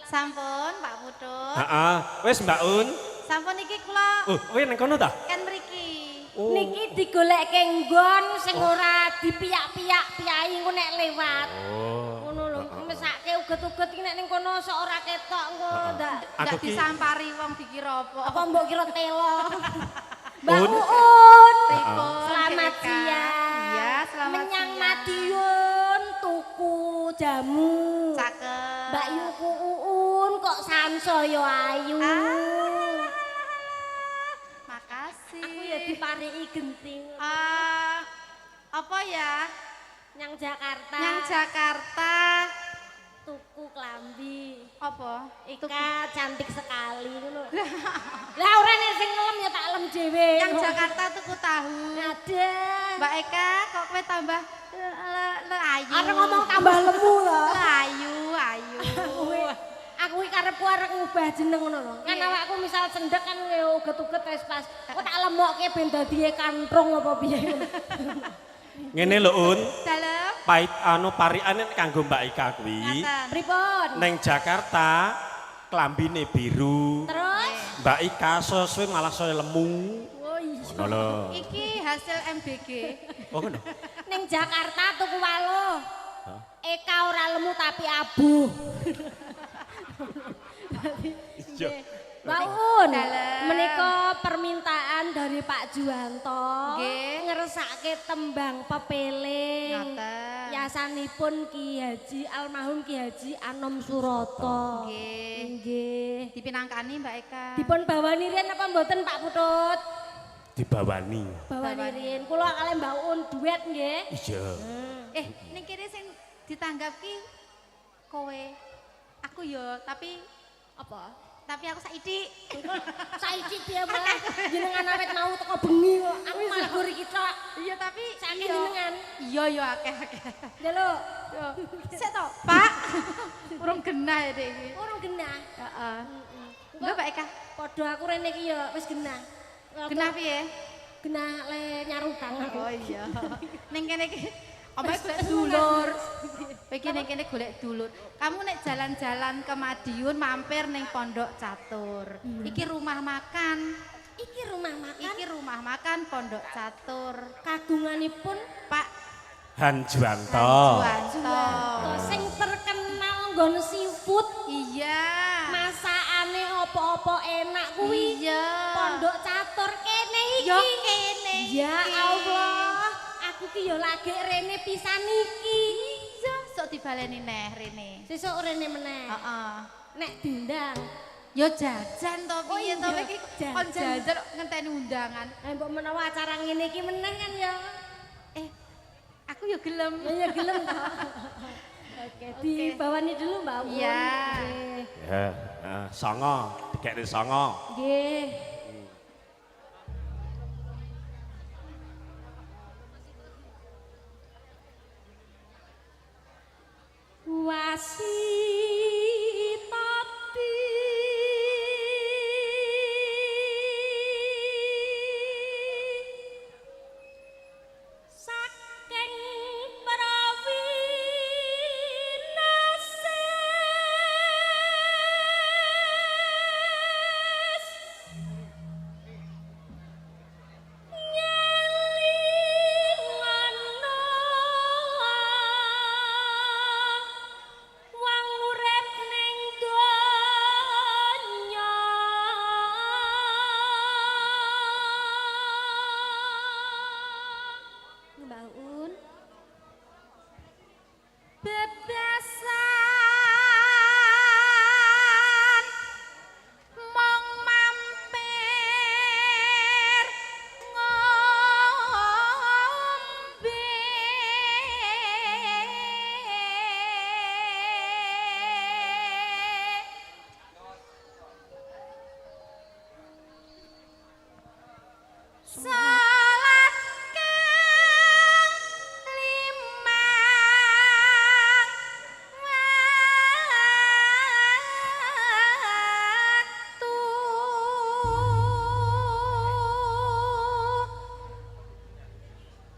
Sampun, Pak Putut. Heeh, wis Mbak Un. Sampun iki kula Kowe nang kono ta? kan mriki. Niki digoleke nggon sing ora dipiyak-piyak piyai engko nek lewat. Ngono lho, mesake uget-uget iki nek ning kono sok ora ketok engko ndak Ndak disampari wong dikira apa. apa mbok kira telo. Mbak Un. Uun. Pripun, Selamat Kak? siang. Iya, selamat Menyang siang. Madiun tuku jamu. Cakep. Mbak Yuku Uun kok sansaya ayu. Makasih. Aku ya dipariki genting. Apa ya? Nyang Jakarta. Yang Jakarta. Tuku klambi. Apa? Ika cantik sekali ngono. Lah ora nek sing ngelem ya tak lem dhewe. Yang Jakarta tuku tahu. Ada. Mbak Eka, kok kowe tambah le ayu. Arep ngomong tambah lemu lho. Le ayu. Aku iki karepku arep ngubah jeneng ngono lho. Kan awakku misal cendhek kan ya uget-uget wis pas. Kok tak lemokke ben dadi kantrung apa piye. Ngene lho Un, Dalem. pait pariane kanggo Mbak Ika kuwi. Ngaten. Pripun? Neng Jakarta klambine biru. Terus? Mbak Ika suwe malah saya lemu. Oh iya. Ngono lho. Iki hasil MBG. Oh ngono. Ning Jakarta tuku waluh. Eka ora lemu tapi abuh. Iya. Mbak Un, Dalem. menika permintaan dari Pak Juwanto Nggih. ngersake tembang pepeling. Ngoten. Yasanipun Ki Haji almarhum Ki Haji Anom Suroto. Nggih. Nggih. Dipinangkani Mbak Eka. Dipun bawani riyen apa mboten Pak Putut? Dibawani. Bawani riyen. Kula kalih Mbak Un duet nggih. Iya. Ning kene sing ditanggapi kowe. Aku yo, tapi Apa? aku saiki. Saiki dia malah jenengan awet mau teko bengi kok. Aku malah gori kita. Iya, tapi Saking jenengan. Iya yo akeh-akeh. Lho, Yo. Sik to, Pak. Urung genah ya Dek iki. urung genah. Heeh. Enggak Mbak Eka. Padha aku rene iki ya wis genah. Genah piye? Genah le nyarutang aku. Oh iya. Ning kene iki omahe golek dulur. Iki ning kene golek dulur. Kamu nek jalan-jalan ke Madiun mampir ning Pondok Catur. Iki rumah makan. Iki rumah makan Iki rumah makan Pondok Catur. kagunganipun Pak Han Juwanto. Juwanto. sing terkenal nggon seafood. Iya. Masakane apa-apa enak kuwi. Iya. Pondok Catur kene iki. Yo kene. Ya iki. Allah, aku ki ya lagi rene pisan iki. Iya, sok dibaleni neh rene. Sesuk rene meneh. Heeh. Nek diundang, Yo jajan to piye to iya, iki jajan. kon jajan ngenteni undangan. mbok menawa acara ngene iki meneh kan ya. Aku yo gelem. Ya gelem to. Oke, dibawani dulu Mbak Un. Iya. Nggih. Ya, songo, dikekne songo. Nggih. Wasitati saking prawinases nyelingana wong urip ning donya Mbak Un Bebasan mong mampir ngombe salat kang limang waktu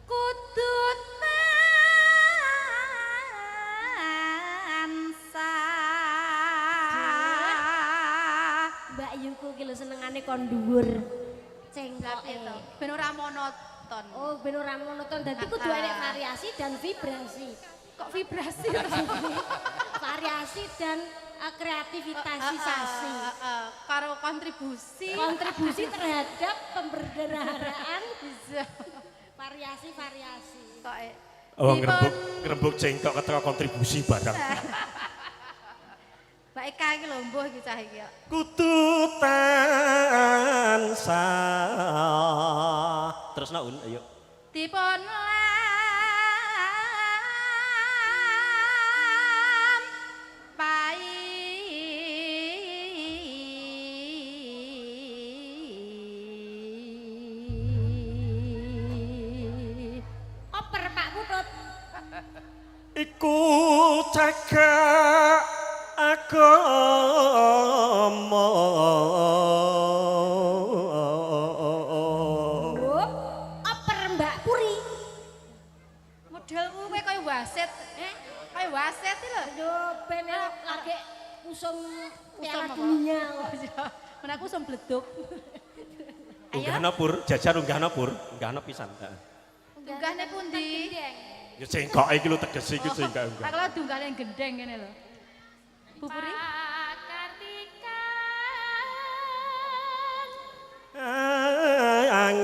kudu tansah senengane kon dhuwur. Cengkoke. Ben ora monoton. Oh, ben ora monoton. Dadi kudu enek variasi dan vibrasi. Kok vibrasi? Variasi dan kreativitasisasi. Karo kontribusi. Kontribusi terhadap pemberderaan Bisa. variasi-variasi. Kok Oh, ngerembuk cengkok ketika kontribusi barang. Mbak Eka iki lho mbuh iki cah iki. Kudu tansah. Terus Un, ayo. Dipun Oper Pak Putut. Iku cagak agama. Oper Mbak Puri. Model kowe kaya wasit. Kaya wasit iki lho. Yo ben lagi usum Piala apa? Dunia. Men aku usum bleduk. Unggahna pur, jajar unggahna pur, unggahna pisan. Tunggahne pundi? Ya cengkok iki lho tegese iki cengkok. Tak kalau tunggahne gendeng ngene lho. Bu Puri. Ang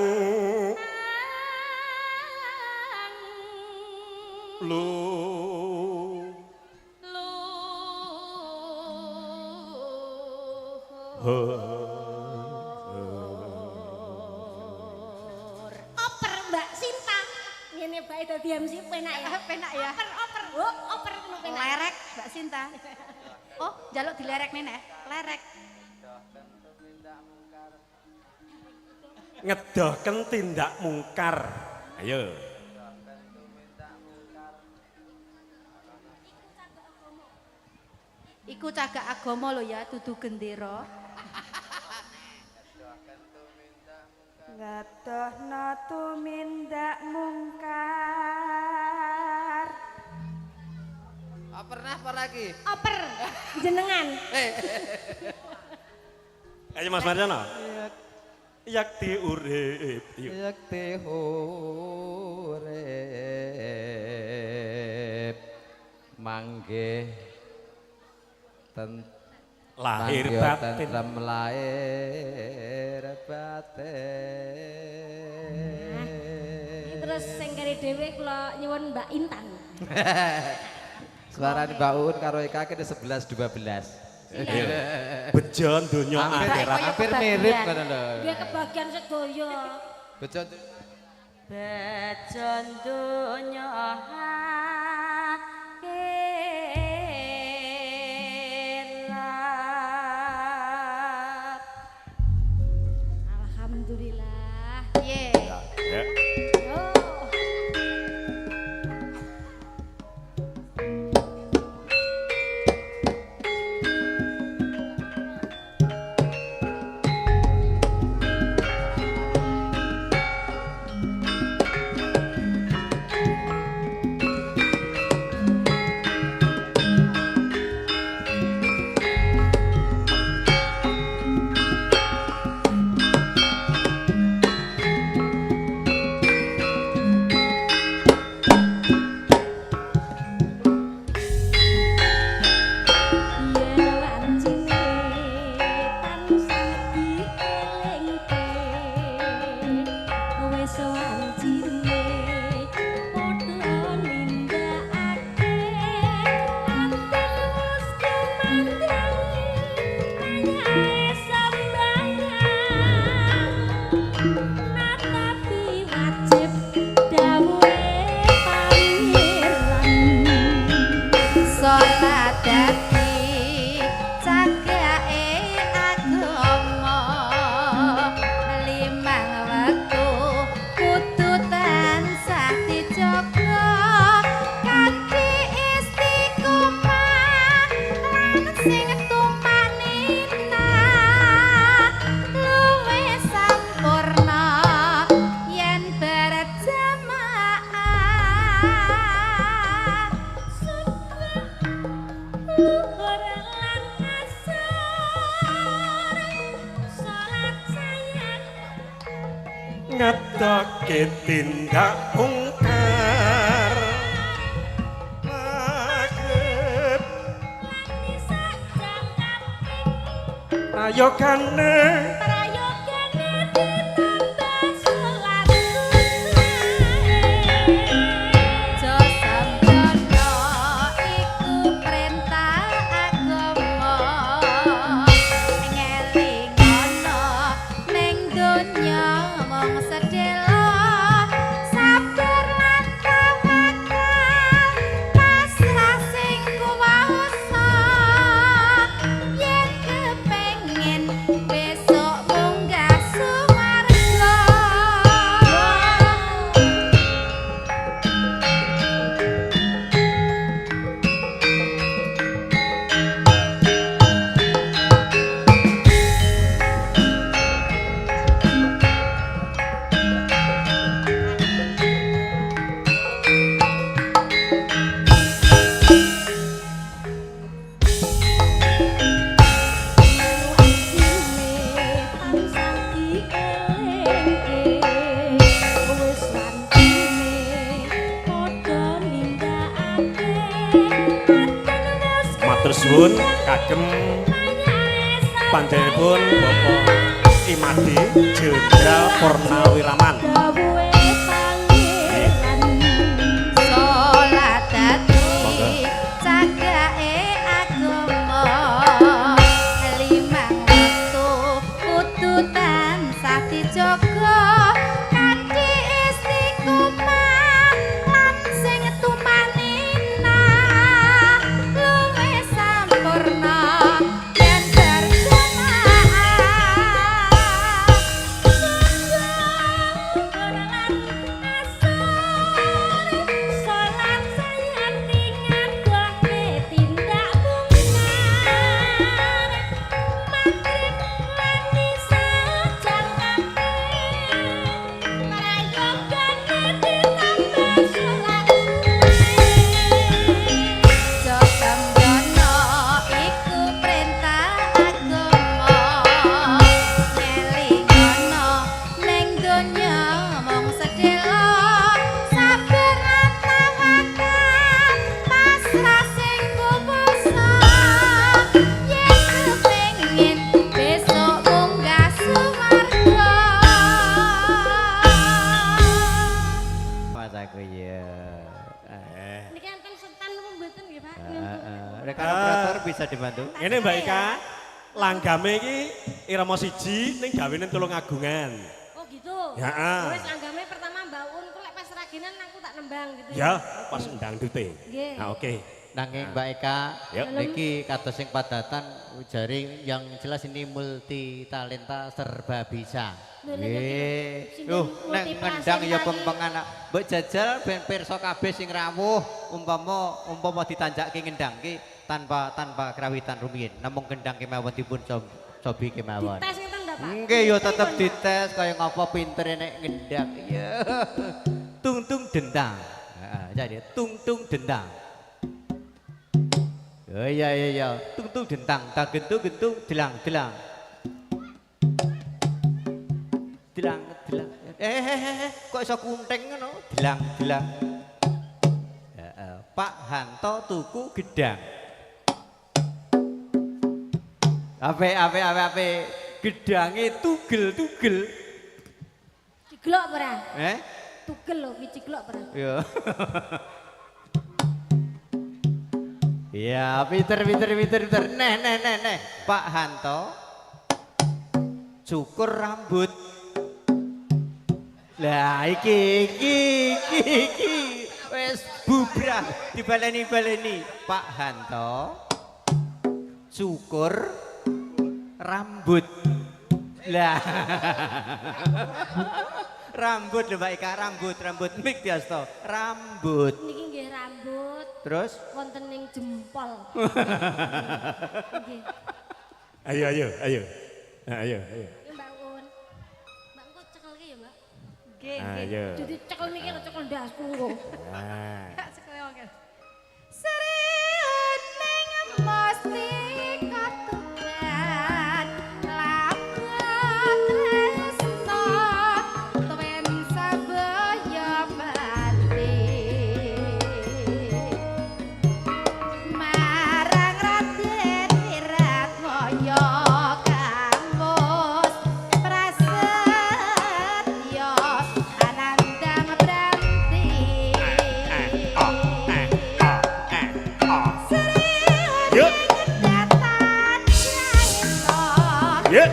lu Oper Mbak Sinta. Ngene bae dadi MC penak ya. Penak ya. Oper. Oper ngono penak. Lerek Mbak Sinta. Oh, jaluk dilerek meneh. Lerek. ngedohken tindak mungkar. Ayo. Iku cagak agama lho ya, dudu gendera. Ngadohna tumindak mungkar. Pernah apa lagi? Oper jenengan. Ayo Mas Marjono. Yakti urip. Yakti urip manggih Lahir batin. tentrem lahir batin. Terus sing kari dhewe kula nyuwun Mbak Intan. Suarane Mbak Un karo Eka kene 11-12. Bejon donya akhirat. Hampir mirip ngono lho. Dia kebagian sedaya. Bejo Bejon donya akhirat. Alhamdulillah. Ye. Ya. Yo. Salat dadi cagake agama limang wektu kudu tansah dijaga kanthi istiqomah lan sing tumanina luwih sampurna yen berjamaah. Luhur lan asor salat ngetokake tindak ungkar magrib prayogane suwun kagem panjenenganipun Bapak Imadi Jenderal Purnawiraman. Salat dadi cagake agama limang wektu kudu tansah dijaga kanthi istiqomah lan sing tumanina luwih sampurna yen bisa dibantu. Ini Mbak Ika, langgame iki irama siji ning gawene Tulungagungan. Oh gitu. Ya. Wis langgame pertama Mbak Un ku lek pas raginan aku tak nembang gitu. Ya, pas ndang dute. Nggih. Nah, oke. Nanging Mbak Eka, Yuk. niki kados sing padatan jari yang jelas ini multi talenta serba bisa. Nggih. Nek ngendang ya pempengan mbok jajal ben pirsa kabeh sing rawuh umpama ditanjakke ngendangke tanpa kerawitan rumiyin. Namung gendang kemawon dipun cobi kemawon. Dites ngeten ndak Pak? Nggih ya tetep dites kaya ngapa pinter nek ngendang. Ya. Tung-tung dendang. Heeh, jadi tung-tung dendang. Oh iya, tung-tung dendang, tak gentung-gentung, delang-delang. Delang. Kok iso kunting ngono? Delang. Pak Hanto tuku gedang. Ape, gedange tugel. Ciglok ora? Tugel lho, iki ciglok ora? Iya. Ya, pinter. Neh. Pak Hanto cukur rambut. Lah iki. Wes bubrah dibaleni. Pak Hanto cukur rambut. Lah. Rambut lho Mbak Ika, rambut mik diasto. Rambut. Niki nggih rambut. Terus Wonten ing jempol. Nggih. Ayo. Ya Mbak Un. Mbak kok cekelke ya, Mbak? Nggih. Ayo. Jadi cekel niki lho cekel ndasku kok. Nah. Kak sekoyoke. Seriuning mesti katuran labet tresno twen Ya.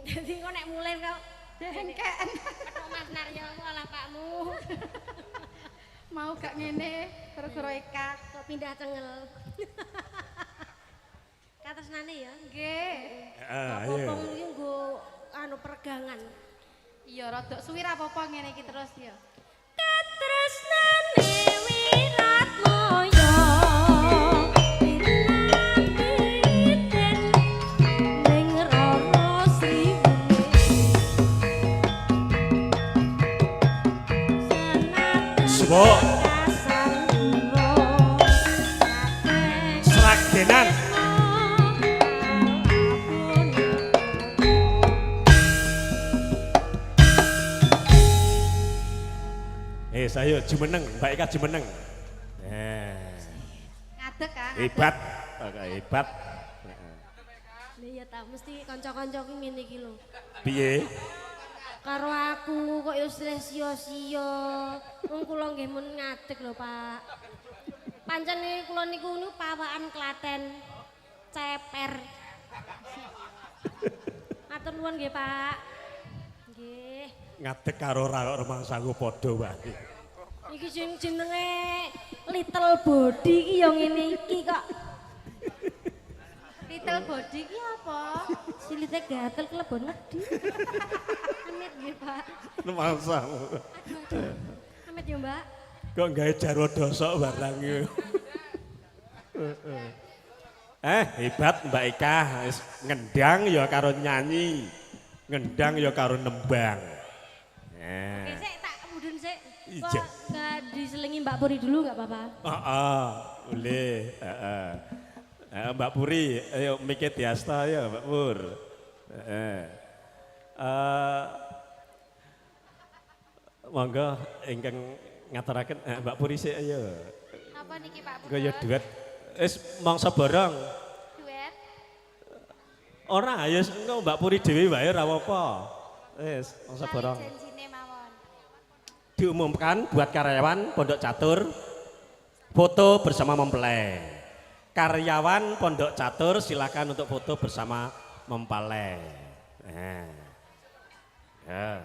Jadi kok nek mulai kok dengken. Kok Mas Naryo olah pakmu. Mau gak ngene gara-gara Eka Kok pindah cengel. Katresnane ya? nggih. Apa iki nggo anu peregangan. Iya rada suwi ra apa-apa ngene iki terus ya. Katresnane wirat moyo. Wah, seragenan. Saya jumeneng, Mbak Eka jumeneng. Ngadeg kan. Hebat, hebat. Iya ta, mesti kanca-kanca ki ngene iki lho. Piye? Karo aku kok yo sia-sia. Wong kula nggih mun ngadeg lho, Pak. Pancen kula niku pawakan Klaten ceper. Matur nuwun nggih, Pak. Nggih. Ngadeg karo rumangsaku padha wae. Iki jenenge Little Body iki yo ngene iki kok. Little body ki apa? Silite gatel kelebon ngedi. Amit nggih, Pak. Masa. Amit ya, Mbak. Kok gawe jarwo dosok barang iki. Hebat Mbak Ika, wis ngendang ya karo nyanyi. Ngendang ya karo nembang. Oke, sik tak mudun sik. Iya. Kok nggak diselingi Mbak Puri dulu nggak apa-apa? Boleh. Mbak Puri, ayo mikir diasta ya Mbak Pur. Monggo ingkang ngaturaken Mbak Puri sik ayo. Apa niki Pak Pur? Kaya duet. Wis mangsa bareng. Duet. Ora ya engko Mbak Puri dhewe wae ora apa-apa. Wis mangsa bareng. Janjine mawon. Diumumkan buat karyawan Pondok Catur foto bersama mempelai. Karyawan Pondok Catur silakan untuk foto bersama mempelai. Ya.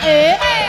Eh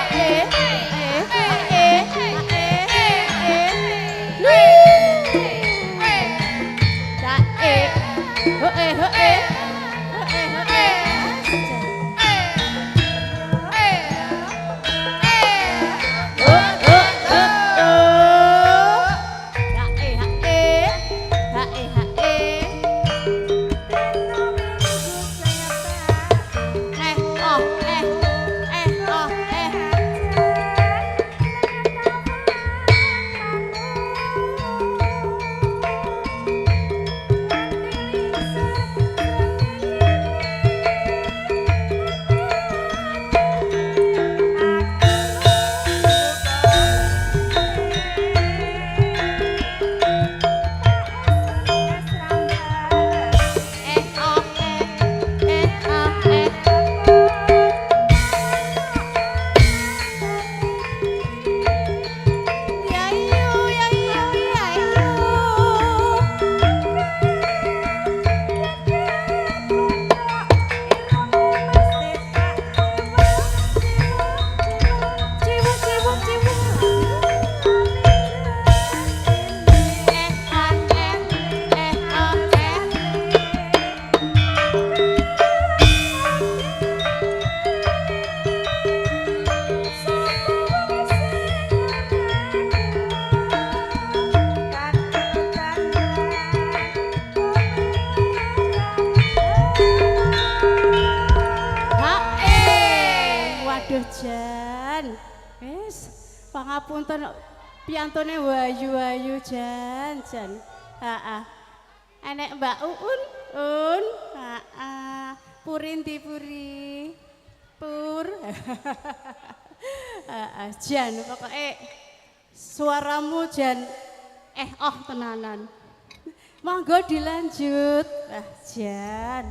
Aduh Jan. Wis pangapunten piantone wayu-wayu Jan. Heeh. Enek Mbak Uun. Heeh. Purinti puri. Pur. Heeh, Jan pokoke suaramu Jan tenanan. Monggo dilanjut. Jan.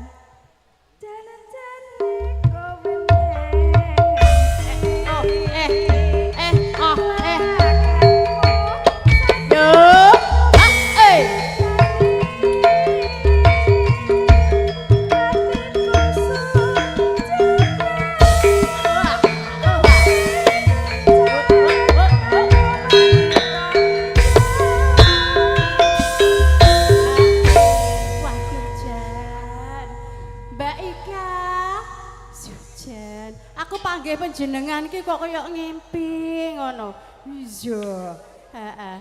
Panggih panjenengan iki kok kaya ngimpi ngono. Iya. Heeh.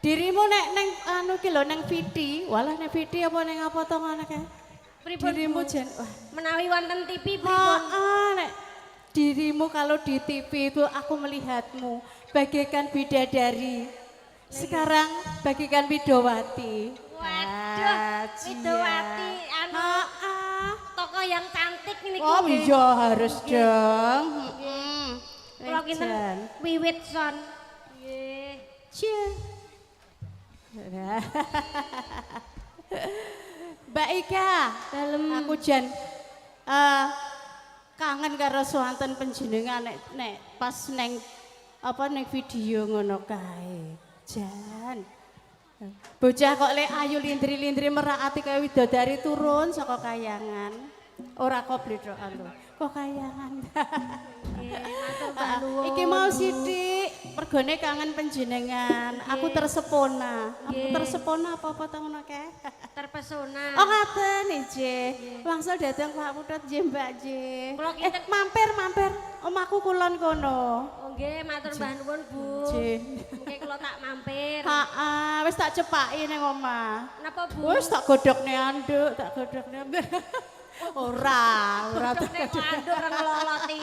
Dirimu nek ning anu ki lho ning Viti, walah ning Viti apa ning apa to ngono kae? Dirimu jan menawi wonten TV pripun? Heeh, nek dirimu kalau di TV itu aku melihatmu bagaikan bidadari. Sekarang bagaikan Widowati. Waduh, Widowati anu tokoh yang cantik ini. Oh iya harus dong. Kula kinten wiwit son. Nggih. Mbak Ika, dalem aku jan kangen karo swanten panjenengan nek pas neng neng video ngono kae. Jan. Bocah kok lek ayu lindri-lindri merakati kaya widodari turun saka kayangan. Ora kok bledhokan lho. Kok kayangan. Iki mau sithik, mergone kangen panjenengan. Aku tersepona. Aku tersepona apa-apa ta ngono kae? Terpesona. Oh ngaten nggih. Wangsul dateng Pak Putut nggih Mbak nggih. Mampir. Omahku kulon kono. Oh nggih, matur mbah nuwun Bu. Nggih. Mengke kula tak mampir. Heeh, wis tak cepaki ning omah. Napa Bu? Wis tak godhokne anduk, tak godhokne. Ora tak anduk ora ngloloti.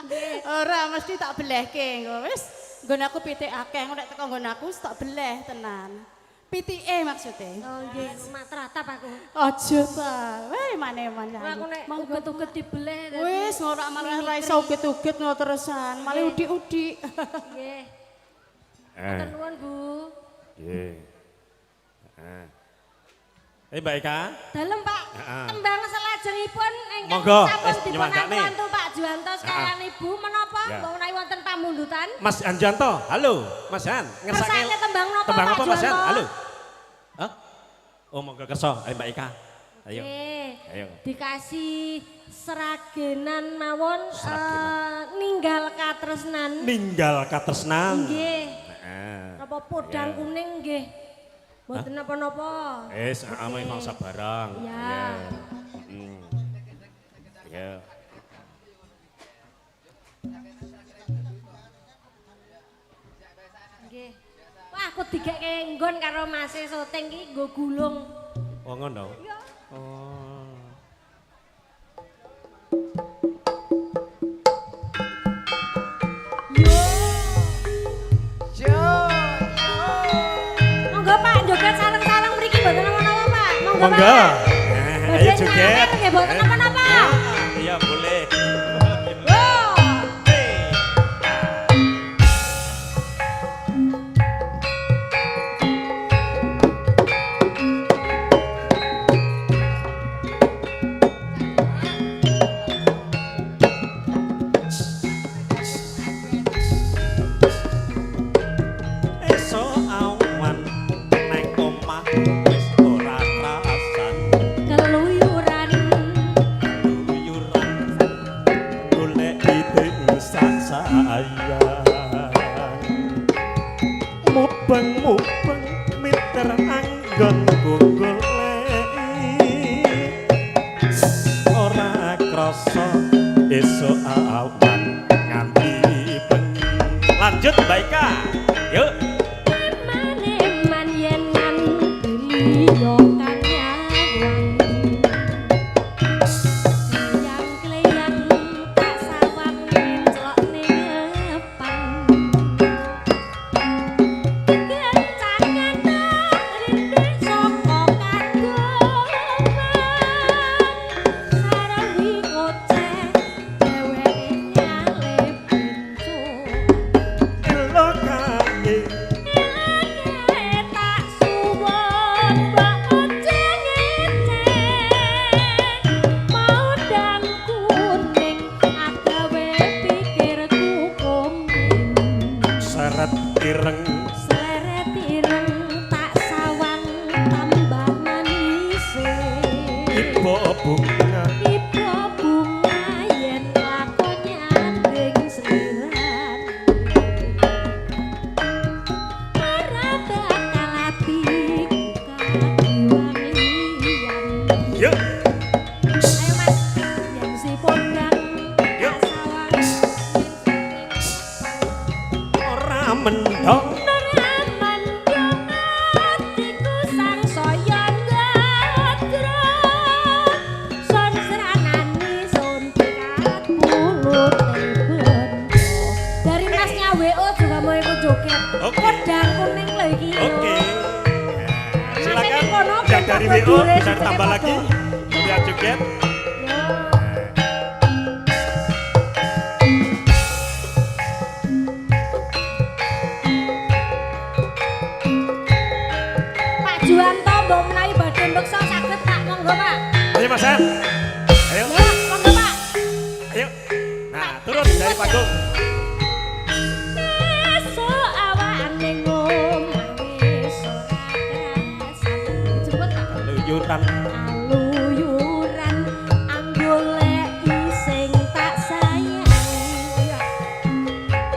Nggih. Ora mesti tak belehke engko. Wis nggon aku pitik akeh, nek teko nggon aku wis tak beleh tenan. Pitike maksudnya. Oh nggih, matratap aku. Aja ta. Weh mane-mane. Aku nek uget-uget dibeleh. Wis ora malah ra iso uget-uget ngono terusan, malah udik-udik. Nggih. Matur nuwun Bu. Nggih. Mbak Ika. Dalem Pak, tembang selajengipun Monggo, sampun dipun nyemangkane. awantu Pak Juwanto sekalian Ibu menapa mbok menawi wonten pamundutan. Mas Anjanto, halo Mas Han. Kersane tembang napa Tembang Pak apa Mas Han? Juwanto? Halo. Hah? Oh monggo kerso, ayo Mbak Ika. Ayo. Ayo. Dikasih seragenan mawon ninggal katresnan. Ninggal katresnan. Nggih. Napa podang kuning nggih. Mboten napa-napa. Wis, ame mangsa barang. Ya. Ya. Nggih. Wah, aku digeke nggon karo Mase syuting iki nggo gulung. Oh ngono. Iya. Oh. Monggo Pak, joget sareng-sareng mriki mboten napa-napa Pak. Monggo. Pak. Ayo joget. Nggih mboten napa-napa. Iya boleh. Mubeng miter anggonku goleki ora krasa esuk awan nganti bengi. Lanjut Mbak Ika. Yuk. Maneman yen nganti liya kanyawan. Yang kleyang tak sawang celok ireng Sleret ireng tak sawang tambah manis. ibu bunga Ibu bunga yen lakonnya andeng seliran. Ora bakal ati kagiwan liyan. ya Ayo Mas, yang si pondang Yuk. tak sawang ora mendong dari Masnya WO juga mau ikut joget. Oke. Kodang kuning lagi. oke silakan Kono, yang dari foto WO dure, bisa foto tambah foto. lagi lihat joget Pak Juwanto mbok menawi badhe mbeksa saged Pak, monggo Pak. ayo Mas Sam ayo Ya, monggo Pak. ayo nah turun dari panggung Esuk awake ngomah wis ora kerasan. Jemput Pak. luyuran Aluyuran anggoleki sing tak sayang.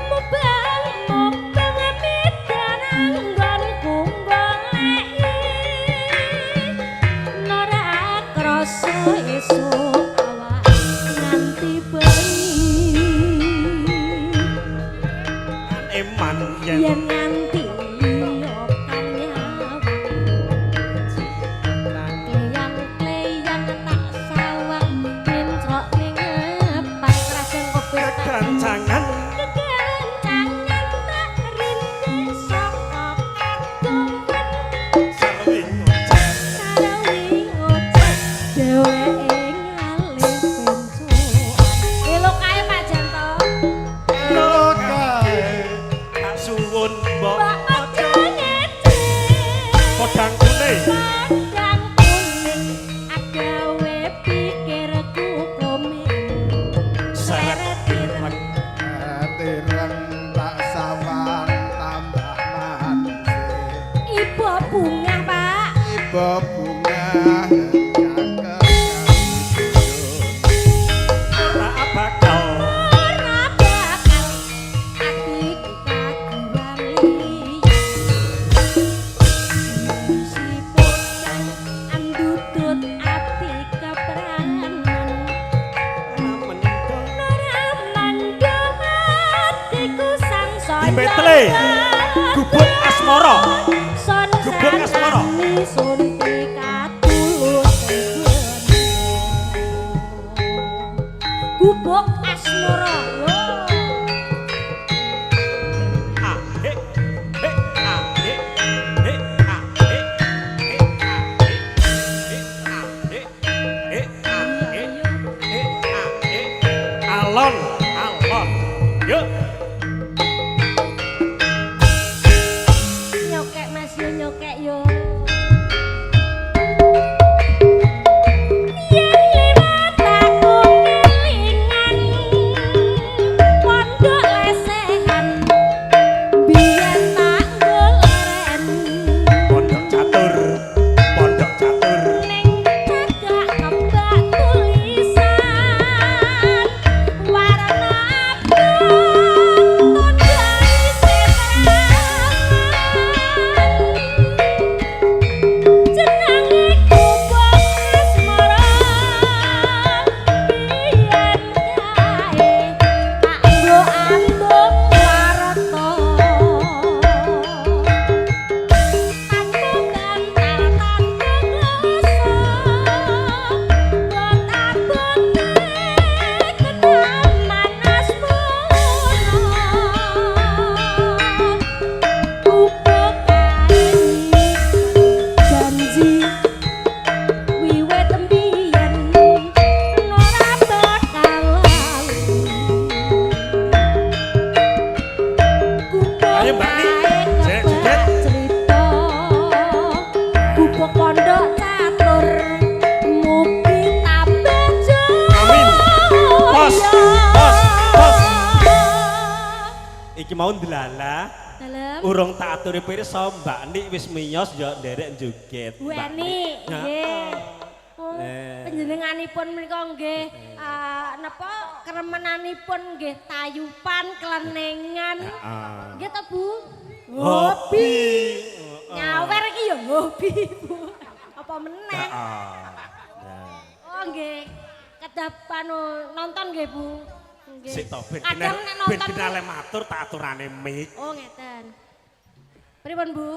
Mubang-mubang midarang nggonku goleki. Nora krasa esuk awak nganti bengi. eman Yen yen nganti okan nyawa. Kleyang-kleyang tak sawang mencok ning ngepang krasen kopi tak gancangan kegancangan tak rintik saka kagungan sarwi ngoceh sarawi ngoceh dheweke ngalih bencoan. Elo kae Pak Janto. tak suwun mbok Mbak aja ngece. kodang kuning Padang kuning agawe pikirku komeng. seret ireng Tireng tak sawang tambah manis. Ibu bunga Pak. Ibu bunga cakep ora bakal Ora bakal atiku kagiwan liyan. Si podang andutut ati kepranan. mendong Ora mandhong atiku sangsaya. Dibetle, gubuk asmara. Son Gubuk asmara. sandani sunti katulus gubuk asmara lho. ah he he ah he he ah he he ah he he ah he he ah he he ah he alon alon yuk Nyokek Mas yo nyokek yo. Yen liwat aku kelingan pondok lesehan biyen tak goleren pondok catur ning cagak kembak tulisan warna abang iki mau ndelalah. Dalem. Urung tak aturi pirsa Mbak Nik wis miyos ya nderek joget. Bu Eni, nggih. Oh, panjenenganipun menika nggih napa kremenanipun nggih tayupan kelenengan. Nggih to Bu? Hobi. Nyawer iki ya hobi Bu. Apa meneh? Oh nggih. Kedap nonton nggih Bu. Nggih. Sik to ben Kadang nek nonton finale matur tak aturane mik. Oh ngeten. Pripun Bu?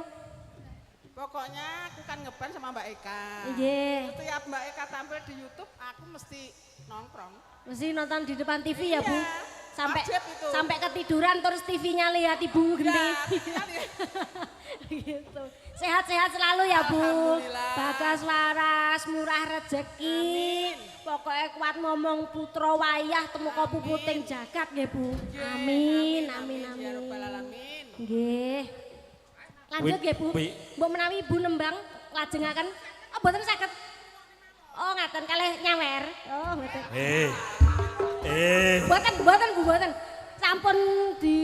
Pokoknya aku kan ngeband sama Mbak Eka. Nggih. Setiap Mbak Eka tampil di YouTube, aku mesti nongkrong. Mesti nonton di depan TV ya Bu? Iya, Sampai wajib itu. sampai ketiduran terus TV-nya lihat Ibu gede. Ya, kan ya. Gitu. Sehat-sehat selalu ya Bu. Alhamdulillah. Bagas waras, murah rezeki. Pokoknya kuat ngomong putra wayah temu puting jagat nggih Bu. Amin, amin, amin. Ya Rabbal Alamin. Nggih. Lanjut nggih Bu. Mbok menawi Ibu nembang lajengaken. Oh mboten saged. Oh ngaten kalih nyawer. Oh mboten. Mboten Bu, mboten. Sampun di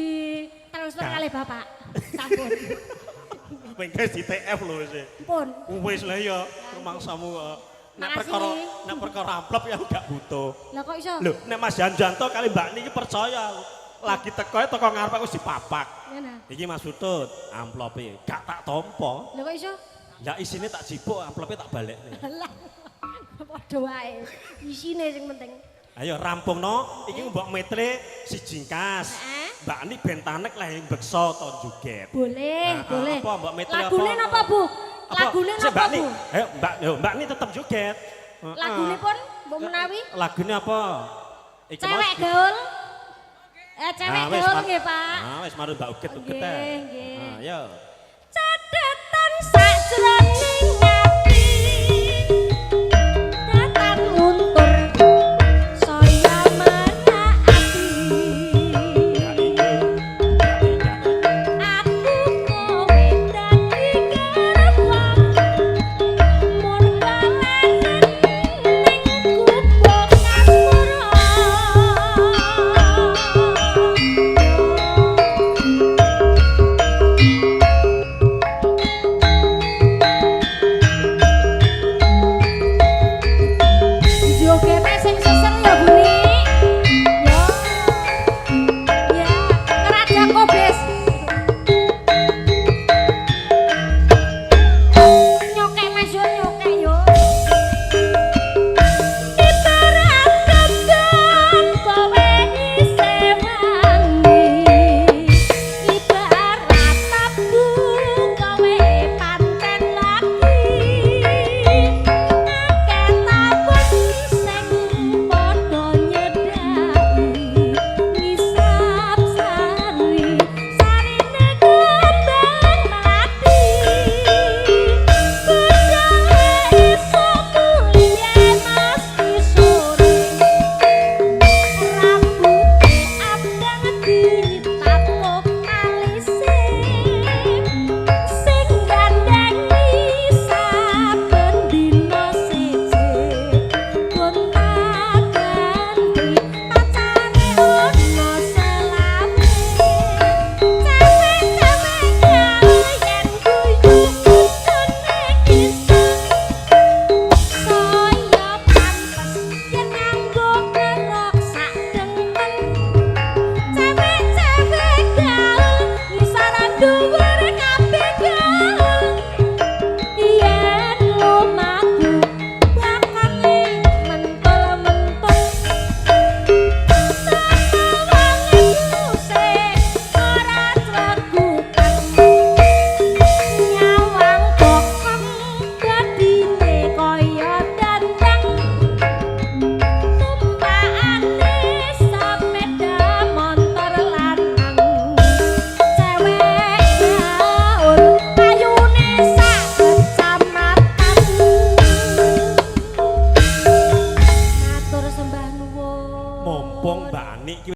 transfer kalih Bapak. Sampun. Mengke di TF lho sih. Pun. Wis lah ya rumangsamu nek Makasih. perkara amplop ya gak butuh. Lah kok iso? Lho nek Mas Janjanto kali Mbak niki percaya lagi teko ngarep aku wis dipapak. Ngene. Iki Mas Utut amplope gak tak tampa. Lah kok iso? Ya isine tak jipuk amplope tak balekne. Lah. Padha wae. Isine sing penting. Ayo rampungno iki mbok metre si jingkas. Heeh. Mbak Ni ben tanek lah yang beksa to joget. Boleh, Nah, boleh. apa, Mbak Metri apa? Lagune napa Bu? Lagune Sik, napa Mbak Ni. Bu? Ayo Mbak Ni tetep joget. Lagune pun mbok menawi Lagune apa? Iki mau- cewek gaul. Cewek Ah, wis, gaul Pak. nggih Pak. Ah wis marut Mbak Uget uget. Nggih, nggih. Ayo. Cadetan sajroning ati datan luntur saya menaati Ya iya. aku kowe dadi garwaku mun kalenen ning kubuk Jogetnya sing sesel ya Buni. Yo. Ya, ngeraja kobes. Nyokek Mas Yul, nyokek yo. Ibarat tegan kowe isih wangi. Ibarat tabu kowe panten lagi. Akeh tabun sing padha nyedhaki ngisap sari sarine kembang mati bedhae iso kuliah mesti sore rambuté abang ditato alise sing gandeng saben dina siji gonta-ganti pacare ono selame capek-capek gawe yen guyu kutune kisah saya pantes yen nganggo kerok sak dengkul capek-capek gaul ngisaran dhuwur kabeh gaul yen lumaku bakale mentul-mentul sawange musik ora tregukan nyawang bokong dadine kaya dandang tumpakane sepeda motor lanang cewek gaul ayune sak kecamatan matur sembah nuwun Mumpung Mbak Ni